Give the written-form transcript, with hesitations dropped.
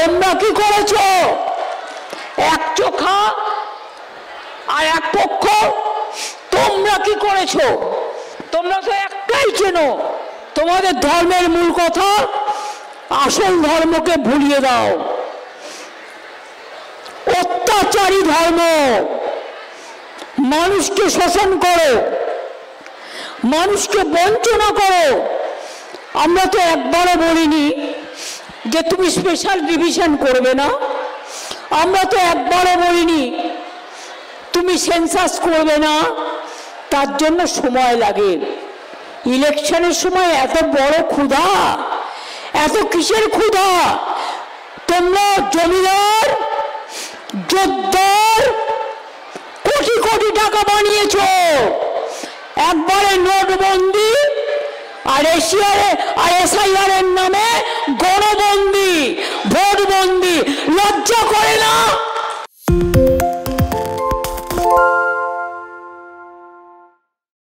তোমরা কি করেছো? এক চোখা আর এক পক্ষ, তোমরা কি করেছো? তোমরা তো একটাই চেনো, তোমাদের ধর্মের মূল কথা আসল ধর্মকে ভুলিয়ে দাও। অত্যাচারী ধর্ম, মানুষকে শোষণ করো, মানুষকে বঞ্চনা করো। আমরা তো একবারও বলিনি যে তুমি স্পেশাল ডিভিশন করবে না, আমরা তো একবারও বলিনি তুমি সেন্সাস করবে না, তার জন্য সময় লাগে। ইলেকশনের সময় এত বড় ক্ষুধা, এত কিসের ক্ষুধা? তোমরা জমিদার যোদ্ধার কোটি কোটি টাকা বানিয়েছো, একবারে নোটবন্দি আর এসআইআর এর নামে গণবন্দি, ভোটবন্দি। লজ্জা করে না?